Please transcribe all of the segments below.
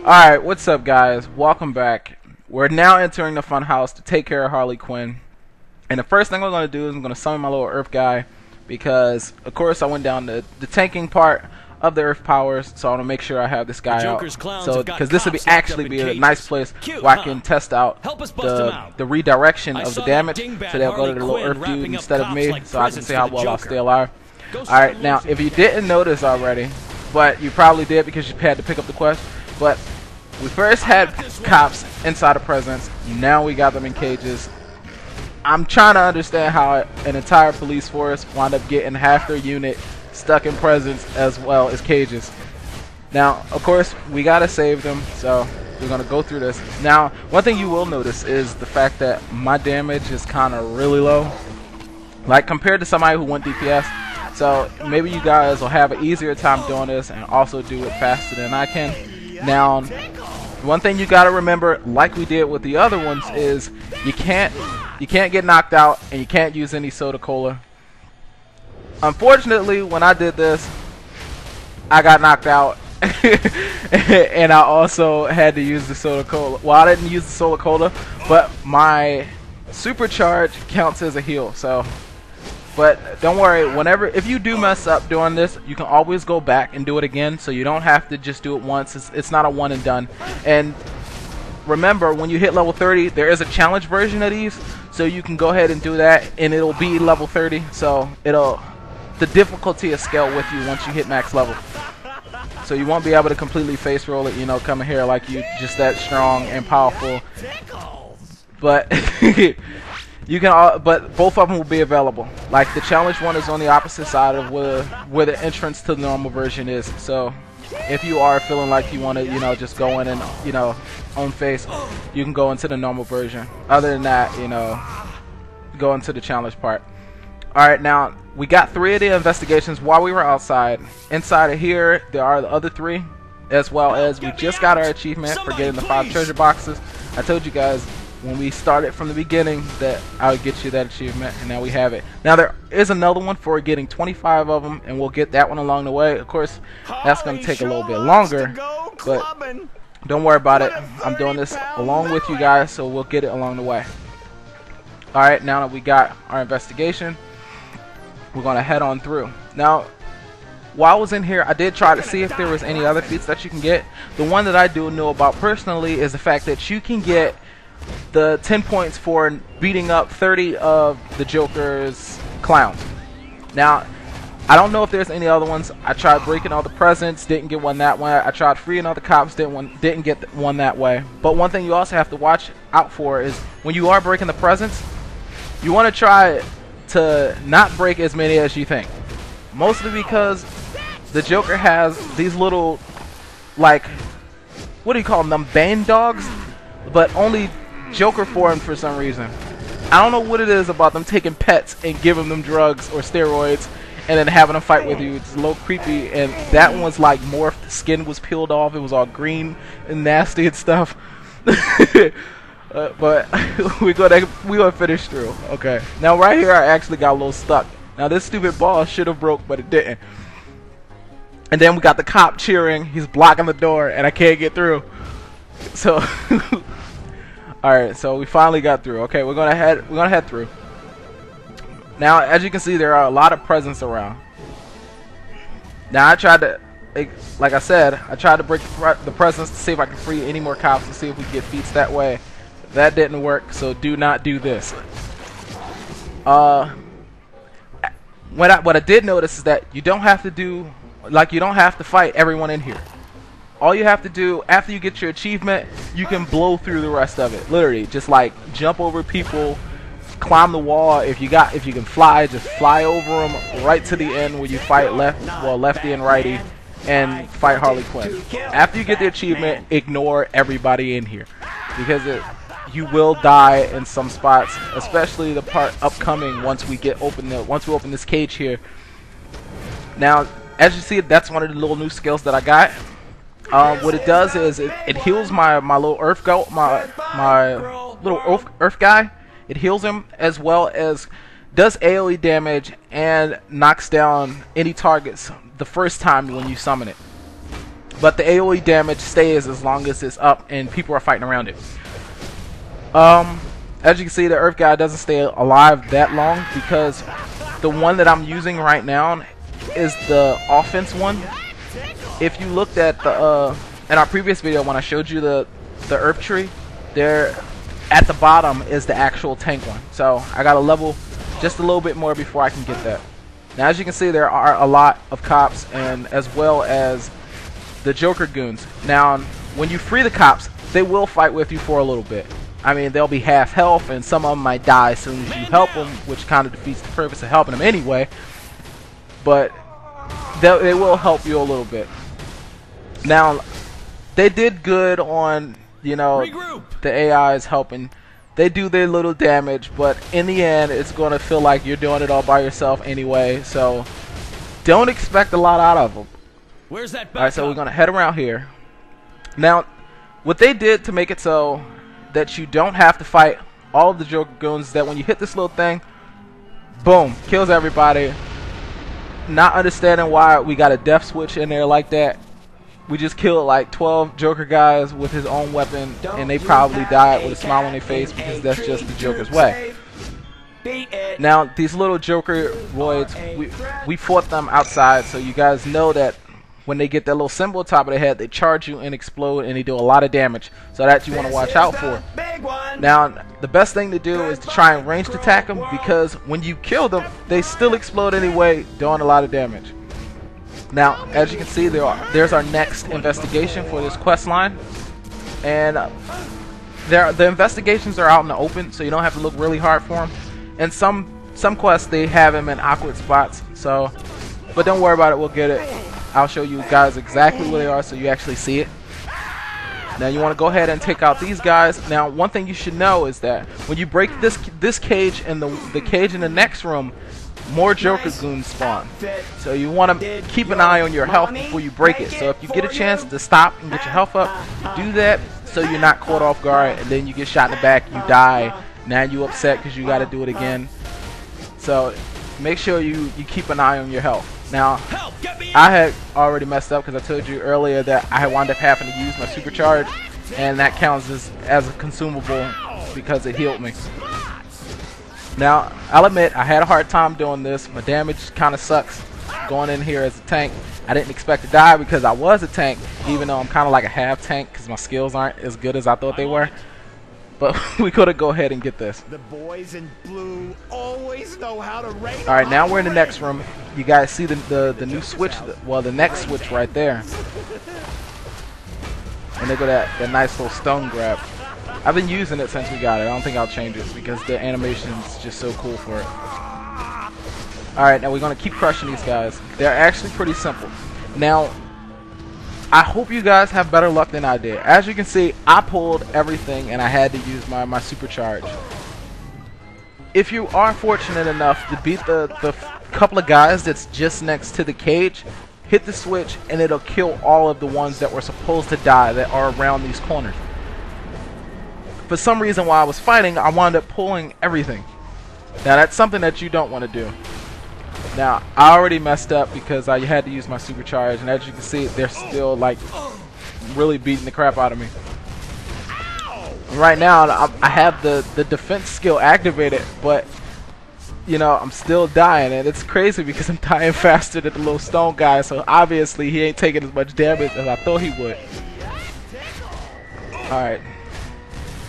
Alright, what's up guys? Welcome back. We're now entering the funhouse to take care of Harley Quinn. And the first thing we're going to do is I'm going to summon my little earth guy. Because, of course, I went down the tanking part of the earth powers. So I want to make sure I have this guy out. So, because this would actually be a nice place where I can test out the redirection of the damage. So they'll go to the little earth dude instead of me. So I can see how well I'll stay alive. Alright, now, if you didn't notice already, but you probably did because you had to pick up the quest. But we first had cops inside of prisons. Now we got them in cages. I'm trying to understand how an entire police force wound up getting half their unit stuck in prisons as well as cages. Now, of course, we gotta save them, so we're gonna go through this. Now, one thing you will notice is the fact that my damage is kind of really low, like compared to somebody who went DPS. So maybe you guys will have an easier time doing this and also do it faster than I can. Now, one thing you gotta remember, like we did with the other ones, is you can't get knocked out and you can't use any soda cola. Unfortunately, when I did this, I got knocked out, and I also had to use the soda cola. Well, I didn't use the soda cola, but my supercharge counts as a heal. So. But don't worry, if you do mess up doing this, you can always go back and do it again, so you don't have to just do it once. It's not a one and done. And remember, when you hit level 30, there is a challenge version of these, so you can go ahead and do that, and it'll be level 30. So the difficulty will scale with you once you hit max level. So you won't be able to completely face roll it, you know, coming here like you just that strong and powerful. But you can, but both of them will be available. Like the challenge one is on the opposite side of where the entrance to the normal version is. So if you are feeling like you want to, you know, just go in and, you know, own face, you can go into the normal version. Other than that, you know, go into the challenge part. All right, now we got 3 of the investigations while we were outside. Inside of here, there are the other 3, as well as we just got our achievement for getting the 5 treasure boxes. I told you guys when we started from the beginning that I would get you that achievement, and now we have it. Now there is another one for getting 25 of them, and we'll get that one along the way. Of course, that's going to take a little bit longer, but don't worry about it. I'm doing this along with you guys, so we'll get it along the way. Alright, now that we got our investigation, we're going to head on through. Now, while I was in here, I did try to see if there was any other feats that you can get. The one that I do know about personally is the fact that you can get the 10 points for beating up 30 of the Joker's clowns. Now, I don't know if there's any other ones. I tried breaking all the presents, didn't get one that way. I tried freeing all the cops, didn't get one that way. But one thing you also have to watch out for is when you are breaking the presents, you want to try to not break as many as you think. Mostly because the Joker has these little, like, what do you call them, Bane dogs? But only Joker form for some reason. I don't know what it is about them taking pets and giving them drugs or steroids and then having them fight with you. It's a little creepy, and that one was like morphed. The skin was peeled off. It was all green and nasty and stuff. But we're gonna finish through. Okay. Now right here I actually got a little stuck. Now this stupid ball should have broke, but it didn't. And then we got the cop cheering. He's blocking the door, and I can't get through. So. Alright, so we finally got through. Okay, we're gonna head through. Now, as you can see, there are a lot of presents around. Now, I tried to, like I said, I tried to break the presents to see if I can free any more cops and see if we can get feats that way. That didn't work, so do not do this. What I did notice is that you don't have to do, like, you don't have to fight everyone in here. All you have to do after you get your achievement, you can blow through the rest of it. Literally, just like jump over people, climb the wall. If you can fly, just fly over them right to the end where you fight Lefty and Harley, and fight Harley Quinn. After you get the achievement, ignore everybody in here because you will die in some spots, especially the part upcoming once we open this cage here. Now, as you see, that's one of the little new skills that I got. What it does is it heals my little earth goat, my little earth guy. It heals him as well as does AoE damage and knocks down any targets the first time when you summon it. but the AoE damage stays as long as it's up and people are fighting around it. As you can see, the Earth guy doesn't stay alive that long because the one that I'm using right now is the offense one. If you looked at the in our previous video when I showed you the Earth tree, there at the bottom is the actual tank one. So I got to level just a little bit more before I can get that. Now as you can see, there are a lot of cops and as well as the Joker goons. Now when you free the cops, they will fight with you for a little bit. I mean, they'll be half health and some of them might die as soon as you help them, which kind of defeats the purpose of helping them anyway. But they will help you a little bit. Now they did good on, you know, the AI is helping. They do their little damage, but in the end it's going to feel like you're doing it all by yourself anyway, so don't expect a lot out of them. Where's that backup? Alright, so we're going to head around here. Now what they did to make it so that you don't have to fight all of the Joker goons, that when you hit this little thing, boom, kills everybody. Not understanding why we got a death switch in there like that. We just killed like 12 Joker guys with his own weapon, and they probably died with a smile on their face because that's just the Joker's way. Now these little Joker roids, we fought them outside, so you guys know that when they get that little symbol on top of their head, they charge you and explode, and they do a lot of damage, so that you want to watch out for. Now the best thing to do is to try and ranged attack them, because when you kill them they still explode anyway, doing a lot of damage. Now as you can see, there's our next investigation for this quest line, and the investigations are out in the open, so you don't have to look really hard for them. And some quests they have them in awkward spots, so but don't worry about it, we'll get it. I'll show you guys exactly where they are so you actually see it. Now you want to go ahead and take out these guys. Now one thing you should know is that when you break this cage and the cage in the next room, more Joker goons spawn. So you want to keep an eye on your health before you break it. So if you get a chance to stop and get your health up, do that so you're not caught off guard and then you get shot in the back, you die. Now you upset because you got to do it again. So make sure you keep an eye on your health. Now I had already messed up because I told you earlier that I had wound up having to use my supercharge, and that counts as a consumable because it healed me. Now I'll admit I had a hard time doing this. My damage kind of sucks going in here as a tank. I didn't expect to die because I was a tank, even though I'm kind of like a half tank because my skills aren't as good as I thought they were. But we could have go ahead and get this. The boys in blue always know how to rain. All right, now we're in the next room. You guys see the new switch, well, the next switch right there. And they got that nice little stone grab. I've been using it since we got it. I don't think I'll change it because the animation is just so cool for it. All right, now we're gonna keep crushing these guys. They're actually pretty simple. Now I hope you guys have better luck than I did. As you can see, I pulled everything and I had to use my supercharge. If you are fortunate enough to beat the couple of guys that's just next to the cage, hit the switch and it'll kill all of the ones that were supposed to die that are around these corners. For some reason while I was fighting, I wound up pulling everything. Now that's something that you don't want to do. Now I already messed up because I had to use my supercharge, and as you can see, they're still like really beating the crap out of me. And right now I have the defense skill activated, but you know I'm still dying, and it's crazy because I'm dying faster than the little stone guy. So obviously he ain't taking as much damage as I thought he would. All right,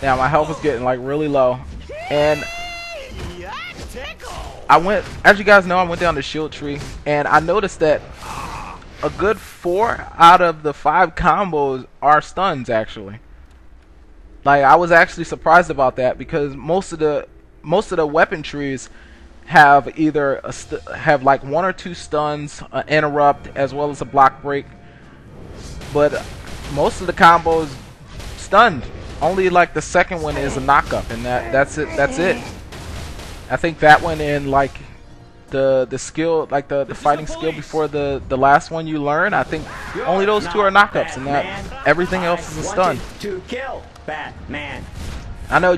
now my health is getting like really low, and I went, as you guys know, I went down the shield tree, and I noticed that a good 4 out of the 5 combos are stuns actually. Like I was actually surprised about that because most of the weapon trees have either have like 1 or 2 stuns, interrupt, as well as a block break. But most of the combos stunned. Only like the second one is a knockup, and that's it. That's it. I think that one in like the skill, like the fighting skill before the last one you learn, I think only those 2 are knockups, and that everything else is a stun. To kill Batman. I know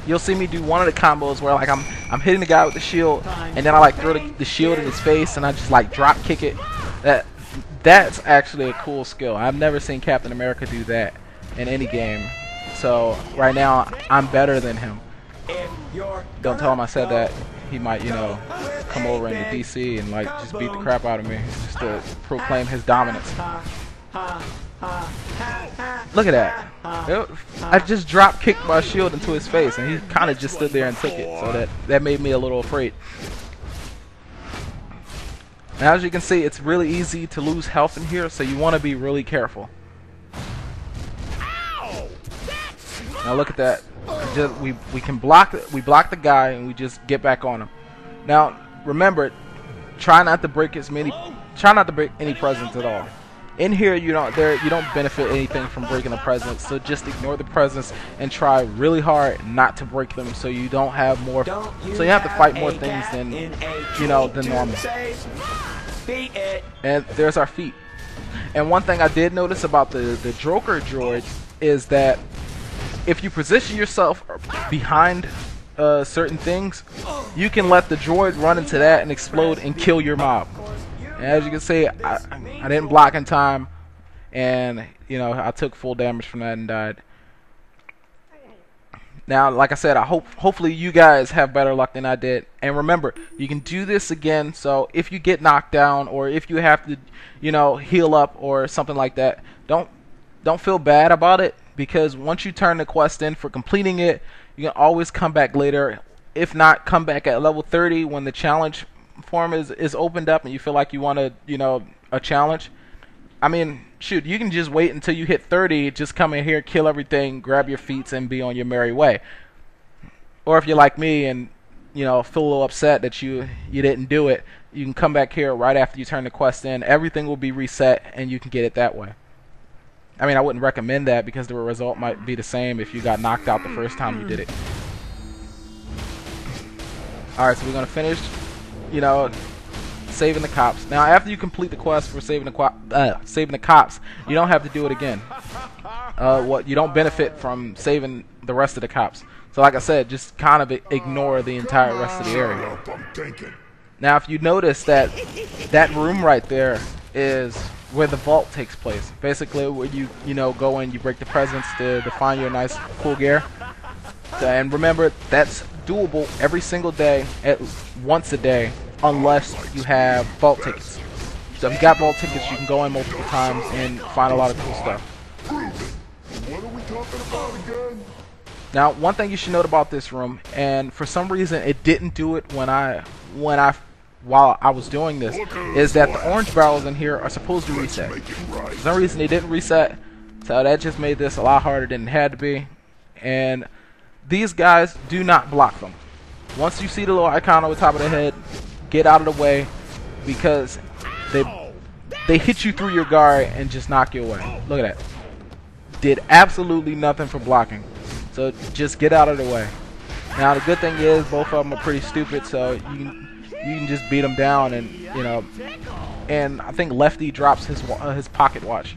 you'll see me do one of the combos where like I'm hitting the guy with the shield, and then I like throw the shield in his face, and I just like drop kick it. That's actually a cool skill. I've never seen Captain America do that in any game. So right now I'm better than him. Don't tell him I said that. He might, you know, come over into DC and like just beat the crap out of me just to proclaim his dominance. Look at that. I just drop kicked my shield into his face and he kind of just stood there and took it. So that made me a little afraid. Now as you can see, it's really easy to lose health in here, so you want to be really careful. Now look at that. We can block the guy and we just get back on him. Now remember, try not to break any presents at all. In here you don't benefit anything from breaking the presents, so just ignore the presents and try really hard not to break them, so you don't have more. So you have to fight more things than than normal. And there's our feat. And one thing I did notice about the Joker droids is that if you position yourself behind certain things, you can let the droid run into that and explode and kill your mob. And as you can see, I didn't block in time, and I took full damage from that and died. Now, like I said, hopefully you guys have better luck than I did. And remember, you can do this again. So if you get knocked down, or if you have to, heal up or something like that, don't feel bad about it, because once you turn the quest in for completing it, you can always come back later. If not, come back at level 30 when the challenge form is opened up and you feel like you want a challenge. I mean, shoot, you can just wait until you hit 30, just come in here, kill everything, grab your feats, and be on your merry way. Or if you're like me and feel a little upset that you didn't do it, you can come back here right after you turn the quest in. Everything will be reset and you can get it that way. I mean, I wouldn't recommend that because the result might be the same if you got knocked out the first time you did it. Alright, so we're going to finish, saving the cops. Now, after you complete the quest for saving the cops, you don't have to do it again. You don't benefit from saving the rest of the cops. So like I said, just kind of ignore the entire rest of the area. Now, if you notice that room right there is where the vault takes place. Basically, where you go in, you break the presents to find your nice cool gear. And remember, that's doable every single day, once a day, unless you have vault tickets. So if you got vault tickets, you can go in multiple times and find a lot of cool stuff. What are we talking about again? Now, one thing you should note about this room, and for some reason it didn't do it while I was doing this, is that the orange barrels in here are supposed to reset. For some reason they didn't reset, so that just made this a lot harder than it had to be. And these guys, do not block them. Once you see the little icon on the top of the head, get out of the way, because they hit you through your guard and just knock you away. Look at that. Did absolutely nothing for blocking. So just get out of the way. Now the good thing is both of them are pretty stupid, so you can just beat them down, and and I think Lefty drops his pocket watch,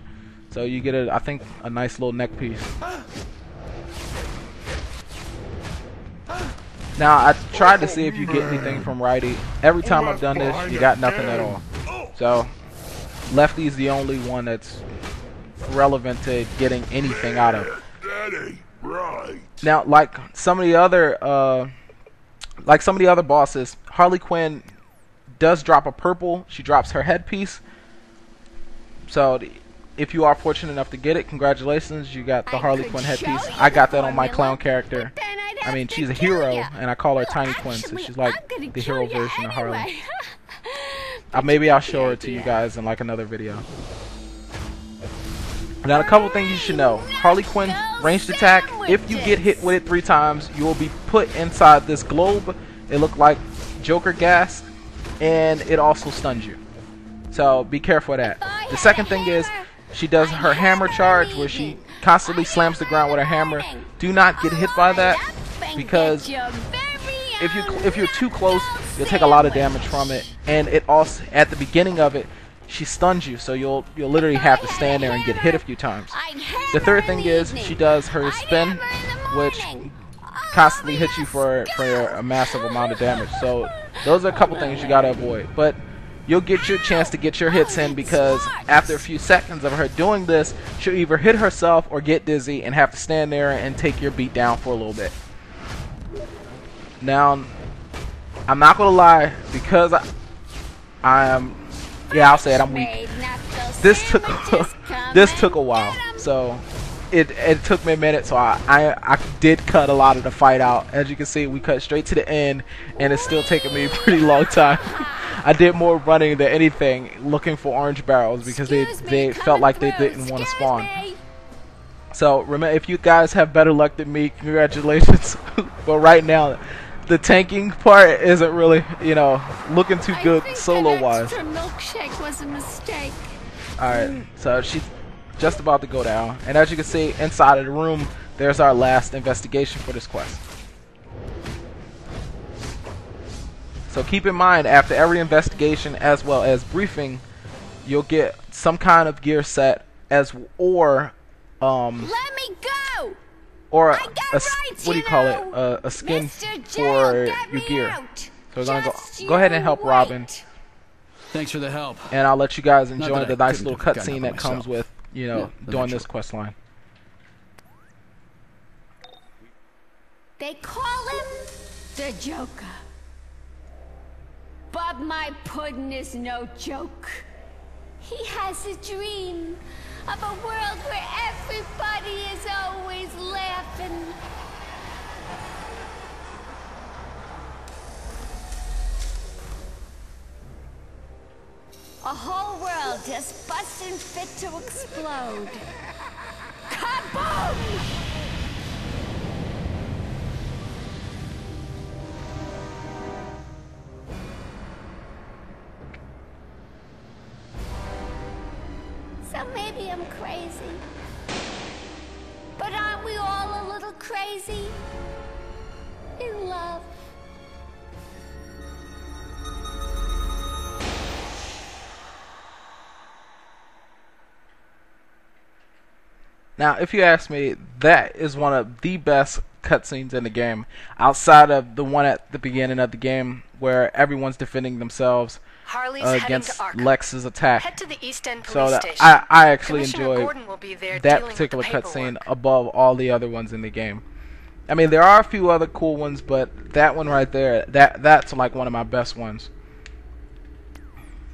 so you get I think a nice little neck piece. Now I tried to see if you get anything from Righty. Every time I've done this, you got nothing at all. So Lefty's the only one that's relevant to getting anything out of it. Now, like some of the other bosses, Harley Quinn does drop a purple. She drops her headpiece. So if you are fortunate enough to get it, congratulations, you got the Harley Quinn headpiece. I got that on my clown character. I mean, she's a hero, and I call her Tiny Quinn, so she's like the hero version of Harley. Maybe I'll show her to you guys in like another video. Now, a couple things you should know. Harley Quinn ranged attack, if you get hit with it 3 times, you will be put inside this globe. It looked like Joker gas, and it also stuns you. So be careful of that. The second thing is, she does her hammer charge, where she constantly slams the ground with her hammer. Do not get hit by that, because if you're too close, you'll take a lot of damage from it. And it also, at the beginning of it, she stuns you, so you'll literally have to stand there and get hit a few times. The third thing is, she does her spin, which constantly hits you for a massive amount of damage. So those are a couple things you gotta avoid. But you'll get your chance to get your hits in, because after a few seconds of her doing this, she'll either hit herself or get dizzy and have to stand there and take your beat down for a little bit. Now, I'm not gonna lie, because I'm I'll say it, I'm weak. This took a while, so it took me a minute. So I did cut a lot of the fight out. As you can see, we cut straight to the end, and it's still taking me a pretty long time. I did more running than anything, looking for orange barrels, because they felt like they didn't want to spawn. So remember, if you guys have better luck than me, congratulations. But right now, the tanking part isn't really, you know, looking too good solo wise. Milkshake was a mistake. Alright, so she's just about to go down, and as you can see inside of the room, there's our last investigation for this quest. So keep in mind, after every investigation as well as briefing, you'll get some kind of gear set or let me go. Or what do you call it? A skin for your gear. So we're gonna go ahead and help Robin. Thanks for the help. And I'll let you guys enjoy the nice little cutscene that comes with, you know, doing this quest line. They call him the Joker. But my puddin' is no joke. He has a dream of a world where everybody is always laughing. A whole world just busting fit to explode. Kaboom! So maybe I'm crazy. But aren't we all a little crazy? In love. Now, if you ask me, that is one of the best cutscenes in the game, outside of the one at the beginning of the game where everyone's defending themselves against Lex's attack. Head to the East End So police that station. I actually Commissioner enjoyed Gordon will be there that dealing with particular the cutscene paperwork. above all the other ones in the game. I mean, there are a few other cool ones, but that one right there, that's like one of my best ones.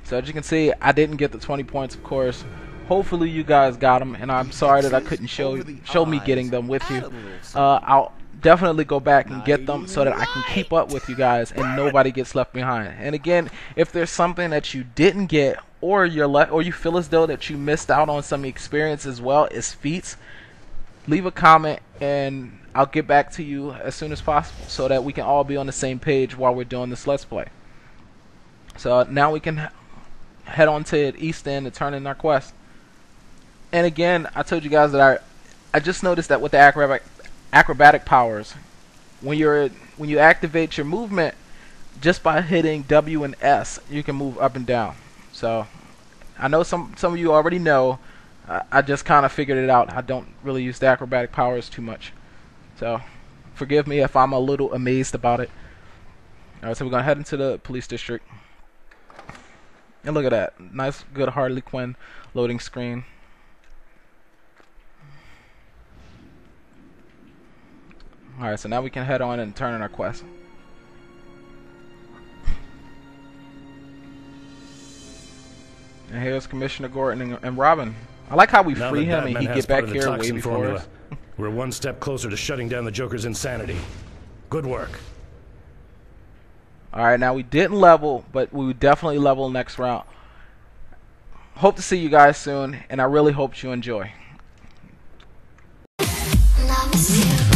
So as you can see, I didn't get the 20 points, of course. Hopefully you guys got them, and I'm sorry that I couldn't show me getting them with you. I'll definitely go back and get them so that I can keep up with you guys and nobody gets left behind. And again, if there's something that you didn't get, or you feel as though that you missed out on some experience as well as feats, leave a comment and I'll get back to you as soon as possible so that we can all be on the same page while we're doing this Let's Play. So now we can head on to East End and turn in our quest. And again, I told you guys that I just noticed that with the acrobatic powers, when you activate your movement, just by hitting W and S, you can move up and down. So I know some of you already know. I just kind of figured it out. I don't really use the acrobatic powers too much, so forgive me if I'm a little amazed about it. Alright, so we're gonna head into the police district, and look at that nice, good Harley Quinn loading screen. Alright, so now we can head on and turn in our quest. And here's Commissioner Gordon and Robin. I like how we free him and he get back here way before us. We're one step closer to shutting down the Joker's insanity. Good work. Alright, now we didn't level, but we would definitely level next round. Hope to see you guys soon, and I really hope you enjoy. Love you.